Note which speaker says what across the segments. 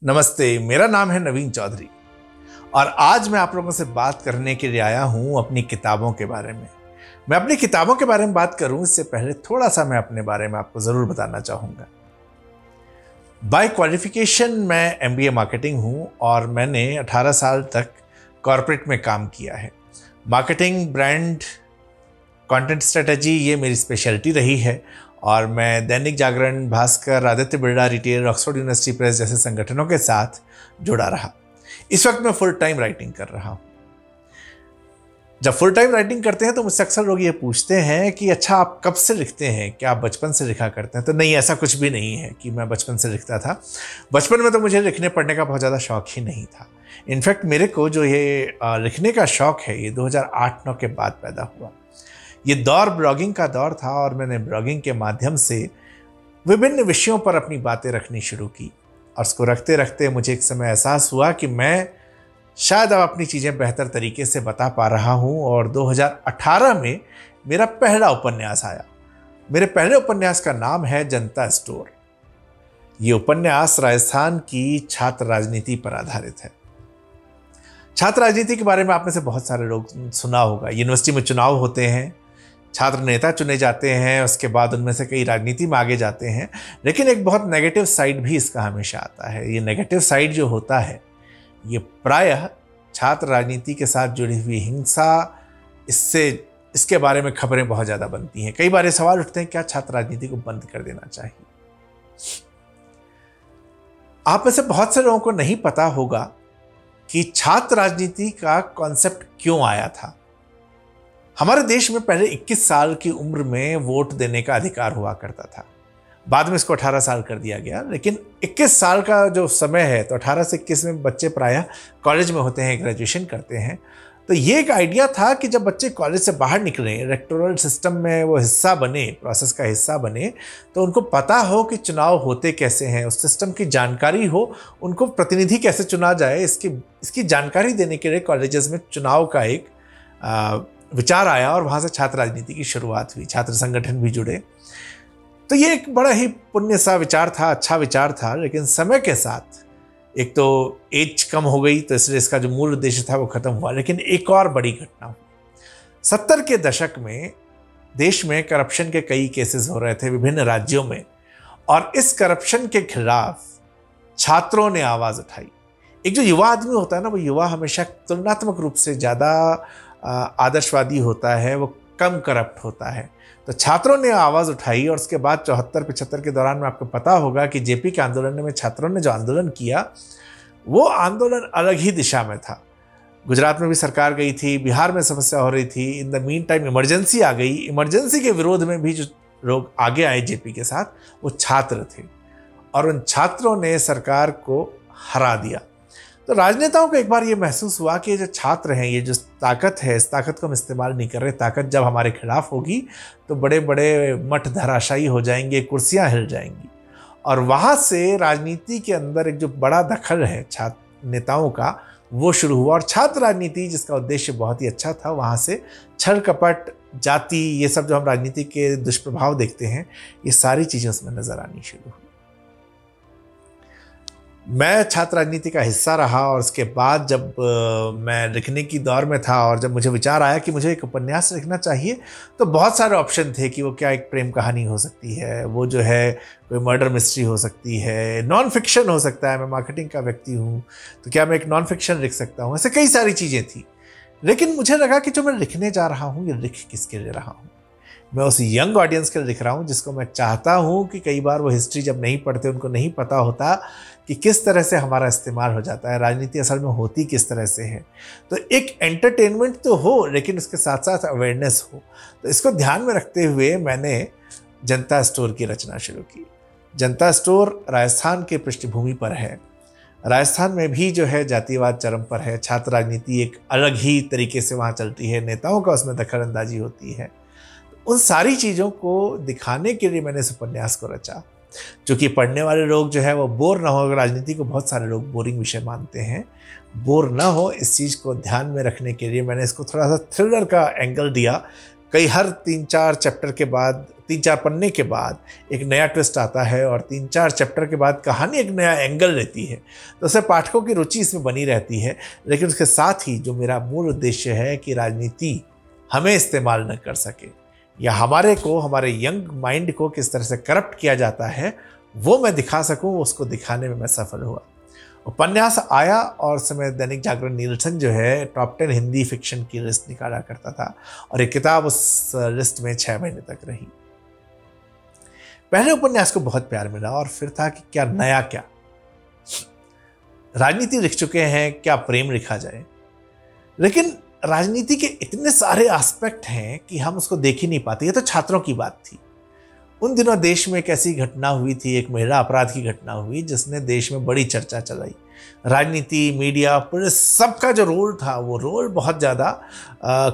Speaker 1: नमस्ते, मेरा नाम है नवीन चौधरी और आज मैं आप लोगों से बात करने के लिए आया हूं अपनी किताबों के बारे में। मैं अपनी किताबों के बारे में बात करूं इससे पहले थोड़ा सा मैं अपने बारे में आपको ज़रूर बताना चाहूँगा। बाय क्वालिफिकेशन मैं MBA मार्केटिंग हूं और मैंने 18 साल तक कॉरपोरेट में काम किया है। मार्केटिंग, ब्रांड, कंटेंट स्ट्रेटजी ये मेरी स्पेशलिटी रही है और मैं Dainik Jagran, Bhaskar, Aditya Birla retail, Oxford university press जैसे संगठनों के साथ जुड़ा रहा। इस वक्त मैं फुल टाइम राइटिंग कर रहा हूँ। जब फुल टाइम राइटिंग करते हैं तो मुझसे अक्सर लोग ये पूछते हैं कि अच्छा आप कब से लिखते हैं, क्या आप बचपन से लिखा करते हैं? तो नहीं, ऐसा कुछ भी नहीं है कि मैं बचपन से लिखता था। बचपन में तो मुझे लिखने पढ़ने का बहुत ज़्यादा शौक ही नहीं था। इनफैक्ट मेरे को जो ये लिखने का शौक है ये 2008-9 के बाद पैदा हुआ। ये दौर ब्लॉगिंग का दौर था और मैंने ब्लॉगिंग के माध्यम से विभिन्न विषयों पर अपनी बातें रखनी शुरू की और उसको रखते रखते मुझे एक समय एहसास हुआ कि मैं शायद अब अपनी चीज़ें बेहतर तरीके से बता पा रहा हूँ। और 2018 में मेरा पहला उपन्यास आया। मेरे पहले उपन्यास का नाम है जनता स्टोर। ये उपन्यास राजस्थान की छात्र राजनीति पर आधारित है। छात्र राजनीति के बारे में आप में से बहुत सारे लोग सुना होगा। यूनिवर्सिटी में चुनाव होते हैं, छात्र नेता चुने जाते हैं, उसके बाद उनमें से कई राजनीति में आगे जाते हैं। लेकिन एक बहुत नेगेटिव साइड भी इसका हमेशा आता है। ये नेगेटिव साइड जो होता है ये प्रायः छात्र राजनीति के साथ जुड़ी हुई हिंसा, इसके बारे में खबरें बहुत ज़्यादा बनती हैं। कई बार ये सवाल उठते हैं क्या छात्र राजनीति को बंद कर देना चाहिए। आप में से बहुत से लोगों को नहीं पता होगा कि छात्र राजनीति का कॉन्सेप्ट क्यों आया था। हमारे देश में पहले 21 साल की उम्र में वोट देने का अधिकार हुआ करता था। बाद में इसको 18 साल कर दिया गया, लेकिन 21 साल का जो समय है तो 18 से 21 में बच्चे प्रायः कॉलेज में होते हैं, ग्रेजुएशन करते हैं। तो ये एक आइडिया था कि जब बच्चे कॉलेज से बाहर निकलें, इलेक्टोरल सिस्टम में वो हिस्सा बने, प्रोसेस का हिस्सा बने, तो उनको पता हो कि चुनाव होते कैसे हैं, उस सिस्टम की जानकारी हो, उनको प्रतिनिधि कैसे चुना जाए, इसकी जानकारी देने के लिए कॉलेजेस में चुनाव का एक विचार आया और वहाँ से छात्र राजनीति की शुरुआत हुई। छात्र संगठन भी जुड़े। तो ये एक बड़ा ही पुण्य सा विचार था, अच्छा विचार था। लेकिन समय के साथ एक तो एज कम हो गई, तो इसलिए इसका जो मूल उद्देश्य था वो खत्म हुआ। लेकिन एक और बड़ी घटना हुई। 70 के दशक में देश में करप्शन के कई केसेस हो रहे थे विभिन्न राज्यों में, और इस करप्शन के खिलाफ छात्रों ने आवाज़ उठाई। एक जो युवा आदमी होता है ना, वो युवा हमेशा तुलनात्मक रूप से ज़्यादा आदर्शवादी होता है, वो कम करप्ट होता है। तो छात्रों ने आवाज़ उठाई और उसके बाद 74-75 के दौरान में आपको पता होगा कि जेपी के आंदोलन में छात्रों ने जो आंदोलन किया वो आंदोलन अलग ही दिशा में था। गुजरात में भी सरकार गई थी, बिहार में समस्या हो रही थी। In the meantime emergency आ गई। इमरजेंसी के विरोध में भी जो लोग आगे आए जेपी के साथ, वो छात्र थे और उन छात्रों ने सरकार को हरा दिया। तो राजनेताओं को एक बार ये महसूस हुआ कि ये जो छात्र हैं, ये जो ताकत है, इस ताकत को हम इस्तेमाल नहीं कर रहे। ताकत जब हमारे खिलाफ होगी तो बड़े बड़े मठ धराशायी हो जाएंगे, कुर्सियां हिल जाएंगी। और वहाँ से राजनीति के अंदर एक जो बड़ा दखल है छात्र नेताओं का, वो शुरू हुआ। और छात्र राजनीति जिसका उद्देश्य बहुत ही अच्छा था, वहाँ से छल कपट, जाति, ये सब जो हम राजनीति के दुष्प्रभाव देखते हैं, ये सारी चीज़ें उसमें नजर आनी शुरू हुई। मैं छात्र राजनीति का हिस्सा रहा और उसके बाद जब मैं लिखने की दौर में था और जब मुझे विचार आया कि मुझे एक उपन्यास लिखना चाहिए, तो बहुत सारे ऑप्शन थे कि वो क्या एक प्रेम कहानी हो सकती है, वो जो है कोई मर्डर मिस्ट्री हो सकती है, नॉन फिक्शन हो सकता है। मैं मार्केटिंग का व्यक्ति हूँ तो क्या मैं एक नॉन फिक्शन लिख सकता हूँ, ऐसे कई सारी चीज़ें थी। लेकिन मुझे लगा कि जो मैं लिखने जा रहा हूँ ये लिख किसके लिए रहा हूँ। मैं उस यंग ऑडियंस के लिए लिख रहा हूँ जिसको मैं चाहता हूँ कि कई बार वो हिस्ट्री जब नहीं पढ़ते, उनको नहीं पता होता कि किस तरह से हमारा इस्तेमाल हो जाता है, राजनीति असल में होती किस तरह से है। तो एक एंटरटेनमेंट तो हो, लेकिन उसके साथ साथ अवेयरनेस हो। तो इसको ध्यान में रखते हुए मैंने जनता स्टोर की रचना शुरू की। जनता स्टोर राजस्थान के पृष्ठभूमि पर है। राजस्थान में भी जो है जातिवाद चरम पर है। छात्र राजनीति एक अलग ही तरीके से वहाँ चलती है, नेताओं का उसमें दखल अंदाजी होती है। उन सारी चीज़ों को दिखाने के लिए मैंने इस उपन्यास को रचा, क्योंकि पढ़ने वाले लोग जो है वो बोर ना हो। राजनीति को बहुत सारे लोग बोरिंग विषय मानते हैं, बोर ना हो इस चीज़ को ध्यान में रखने के लिए मैंने इसको थोड़ा सा थ्रिलर का एंगल दिया हर 3-4 चैप्टर के बाद, 3-4 पन्ने के बाद एक नया ट्विस्ट आता है और 3-4 चैप्टर के बाद कहानी एक नया एंगल रहती है, तो उससे पाठकों की रुचि इसमें बनी रहती है। लेकिन उसके साथ ही जो मेरा मूल उद्देश्य है कि राजनीति हमें इस्तेमाल न कर सके या हमारे यंग माइंड को किस तरह से करप्ट किया जाता है वो मैं दिखा सकूं, उसको दिखाने में मैं सफल हुआ। उपन्यास आया और समय दैनिक जागरण नीलसन जो है टॉप 10 हिंदी फिक्शन की लिस्ट निकाला करता था और एक किताब उस लिस्ट में 6 महीने तक रही। पहले उपन्यास को बहुत प्यार मिला और फिर था कि क्या नया, क्या राजनीति लिख चुके हैं, क्या प्रेम लिखा जाए। लेकिन राजनीति के इतने सारे एस्पेक्ट हैं कि हम उसको देख ही नहीं पाते। ये तो छात्रों की बात थी। उन दिनों देश में एक ऐसी घटना हुई थी, एक महिला अपराध की घटना हुई जिसने देश में बड़ी चर्चा चलाई। राजनीति, मीडिया, पुलिस, सबका जो रोल था वो रोल बहुत ज़्यादा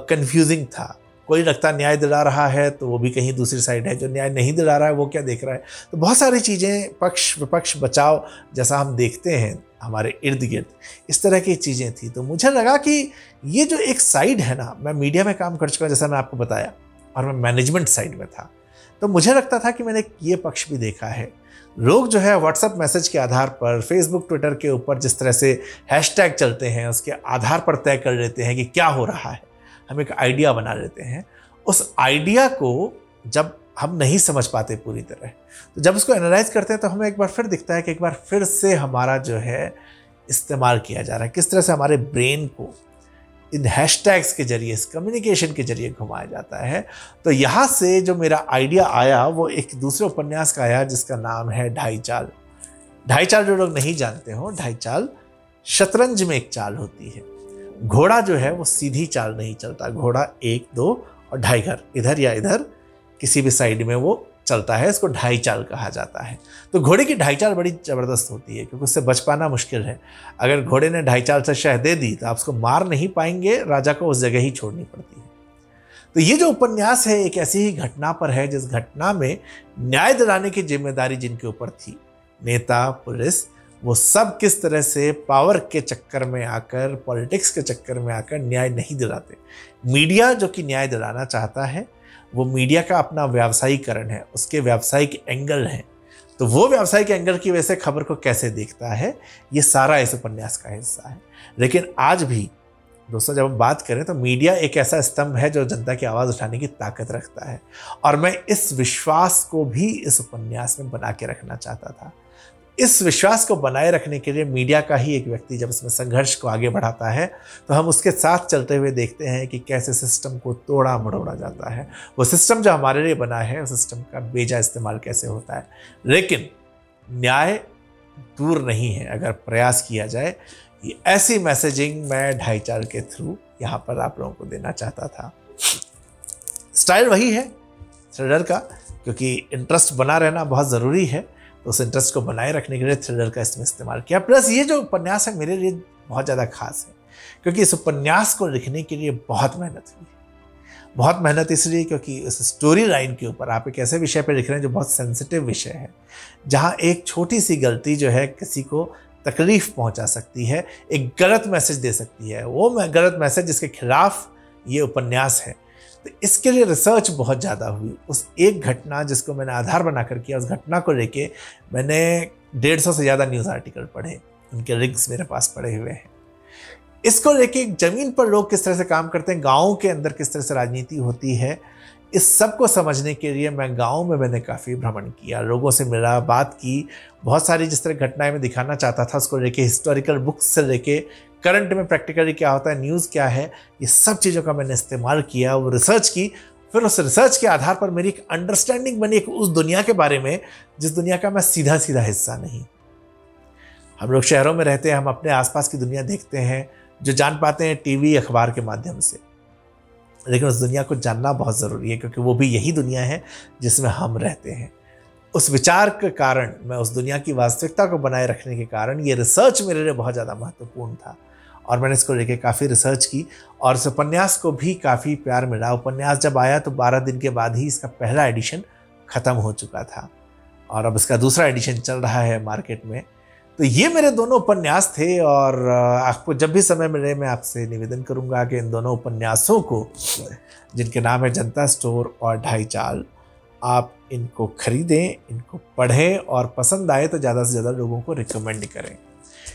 Speaker 1: कंफ्यूजिंग था। कोई लगता न्याय दिला रहा है तो वो भी कहीं दूसरी साइड है, जो न्याय नहीं दिला रहा है वो क्या देख रहा है। तो बहुत सारी चीज़ें, पक्ष विपक्ष, बचाव, जैसा हम देखते हैं हमारे इर्द गिर्द, इस तरह की चीज़ें थी। तो मुझे लगा कि ये जो एक साइड है ना, मैं मीडिया में काम कर चुका जैसा मैं आपको बताया, और मैं मैनेजमेंट साइड में था, तो मुझे लगता था कि मैंने ये पक्ष भी देखा है। लोग जो है व्हाट्सएप मैसेज के आधार पर, फेसबुक ट्विटर के ऊपर जिस तरह से हैशटैग चलते हैं उसके आधार पर तय कर लेते हैं कि क्या हो रहा है, हम एक आइडिया बना लेते हैं। उस आइडिया को जब हम नहीं समझ पाते पूरी तरह, तो जब उसको एनालाइज करते हैं तो हमें एक बार फिर दिखता है कि एक बार फिर से हमारा जो है इस्तेमाल किया जा रहा है, किस तरह से हमारे ब्रेन को इन हैशटैग्स के जरिए, इस कम्युनिकेशन के जरिए घुमाया जाता है। तो यहाँ से जो मेरा आइडिया आया वो एक दूसरे उपन्यास का आया जिसका नाम है ढाई चाल। ढाई चाल जो लोग नहीं जानते हो, ढाई चाल शतरंज में एक चाल होती है। घोड़ा जो है वो सीधी चाल नहीं चलता, घोड़ा 1, 2 और ढाई घर, इधर या इधर किसी भी साइड में वो चलता है, इसको ढाई चाल कहा जाता है। तो घोड़े की ढाई चाल बड़ी ज़बरदस्त होती है क्योंकि उससे बच पाना मुश्किल है। अगर घोड़े ने ढाई चाल से शह दे दी तो आप उसको मार नहीं पाएंगे, राजा को उस जगह ही छोड़नी पड़ती है। तो ये जो उपन्यास है एक ऐसी ही घटना पर है जिस घटना में न्याय दिलाने की जिम्मेदारी जिनके ऊपर थी, नेता, पुलिस, वो सब किस तरह से पावर के चक्कर में आकर, पॉलिटिक्स के चक्कर में आकर न्याय नहीं दिलाते। मीडिया जो कि न्याय दिलाना चाहता है, वो मीडिया का अपना व्यावसायीकरण है, उसके व्यावसायिक एंगल हैं। तो वो व्यावसायिक एंगल की वजह से खबर को कैसे देखता है, ये सारा इस उपन्यास का हिस्सा है। लेकिन आज भी दोस्तों जब हम बात करें तो मीडिया एक ऐसा स्तंभ है जो जनता की आवाज़ उठाने की ताकत रखता है, और मैं इस विश्वास को भी इस उपन्यास में बना के रखना चाहता था। इस विश्वास को बनाए रखने के लिए मीडिया का ही एक व्यक्ति जब इसमें संघर्ष को आगे बढ़ाता है तो हम उसके साथ चलते हुए देखते हैं कि कैसे सिस्टम को तोड़ा मरोड़ा जाता है। वो सिस्टम जो हमारे लिए बना है, उस सिस्टम का बेजा इस्तेमाल कैसे होता है। लेकिन न्याय दूर नहीं है अगर प्रयास किया जाए। ये ऐसी मैसेजिंग मैं ढाई चाल के थ्रू यहाँ पर आप लोगों को देना चाहता था। स्टाइल वही है थ्रिलर का, क्योंकि इंटरेस्ट बना रहना बहुत ज़रूरी है, तो उस इंटरेस्ट को बनाए रखने के लिए थ्रिलर का इसमें इस्तेमाल किया। प्लस ये जो उपन्यास है मेरे लिए बहुत ज़्यादा खास है क्योंकि इस उपन्यास को लिखने के लिए बहुत मेहनत हुई। बहुत मेहनत इसलिए क्योंकि उस स्टोरी लाइन के ऊपर आप एक ऐसे विषय पर लिख रहे हैं जो बहुत सेंसिटिव विषय है, जहाँ एक छोटी सी गलती जो है किसी को तकलीफ पहुँचा सकती है, एक गलत मैसेज दे सकती है। वो गलत मैसेज जिसके खिलाफ ये उपन्यास है। तो इसके लिए रिसर्च बहुत ज़्यादा हुई। उस एक घटना जिसको मैंने आधार बनाकर किया, उस घटना को लेके मैंने 150 से ज़्यादा न्यूज़ आर्टिकल पढ़े, उनके लिंक्स मेरे पास पड़े हुए हैं। इसको लेके ज़मीन पर लोग किस तरह से काम करते हैं, गाँव के अंदर किस तरह से राजनीति होती है, इस सब को समझने के लिए मैं गाँव में मैंने काफ़ी भ्रमण किया, लोगों से मिला, बात की। बहुत सारी जिस तरह घटनाएं मैं दिखाना चाहता था उसको लेके, हिस्टोरिकल बुक्स से लेके करंट में प्रैक्टिकली क्या होता है, न्यूज़ क्या है, ये सब चीज़ों का मैंने इस्तेमाल किया, वो रिसर्च की। फिर उस रिसर्च के आधार पर मेरी एक अंडरस्टैंडिंग बनी एक उस दुनिया के बारे में जिस दुनिया का मैं सीधा सीधा हिस्सा नहीं। हम लोग शहरों में रहते हैं, हम अपने आसपास की दुनिया देखते हैं, जो जान पाते हैं टीवी अखबार के माध्यम से, लेकिन उस दुनिया को जानना बहुत ज़रूरी है क्योंकि वो भी यही दुनिया है जिसमें हम रहते हैं। उस विचार के कारण, मैं उस दुनिया की वास्तविकता को बनाए रखने के कारण ये रिसर्च मेरे लिए बहुत ज़्यादा महत्वपूर्ण था और मैंने इसको लेके काफ़ी रिसर्च की और इस उपन्यास को भी काफ़ी प्यार मिला। उपन्यास जब आया तो 12 दिन के बाद ही इसका पहला एडिशन ख़त्म हो चुका था और अब इसका दूसरा एडिशन चल रहा है मार्केट में। तो ये मेरे दोनों उपन्यास थे और आपको जब भी समय मिले मैं आपसे निवेदन करूंगा कि इन दोनों उपन्यासों को, जिनके नाम है जनता स्टोर और ढाई चाल, आप इनको खरीदें, इनको पढ़ें और पसंद आए तो ज़्यादा से ज़्यादा लोगों को रिकमेंड करें।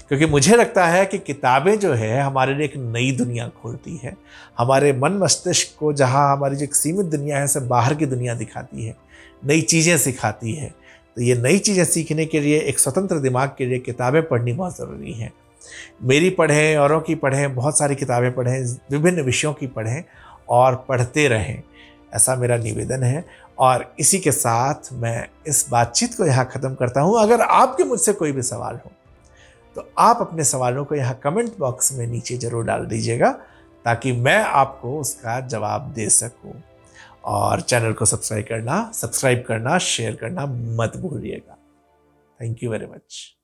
Speaker 1: क्योंकि मुझे लगता है कि किताबें जो है हमारे लिए एक नई दुनिया खोलती है, हमारे मन मस्तिष्क को, जहाँ हमारी जो एक सीमित दुनिया है से बाहर की दुनिया दिखाती है, नई चीज़ें सिखाती है। तो ये नई चीज़ें सीखने के लिए एक स्वतंत्र दिमाग के लिए किताबें पढ़नी बहुत ज़रूरी है। मेरी पढ़ें, औरों की पढ़ें, बहुत सारी किताबें पढ़ें, विभिन्न विषयों की पढ़ें और पढ़ते रहें, ऐसा मेरा निवेदन है। और इसी के साथ मैं इस बातचीत को यहाँ ख़त्म करता हूँ। अगर आपके मुझसे कोई भी सवाल हो तो आप अपने सवालों को यहाँ कमेंट बॉक्स में नीचे ज़रूर डाल दीजिएगा, ताकि मैं आपको उसका जवाब दे सकूँ। और चैनल को सब्सक्राइब करना, शेयर करना मत भूलिएगा। Thank you very much.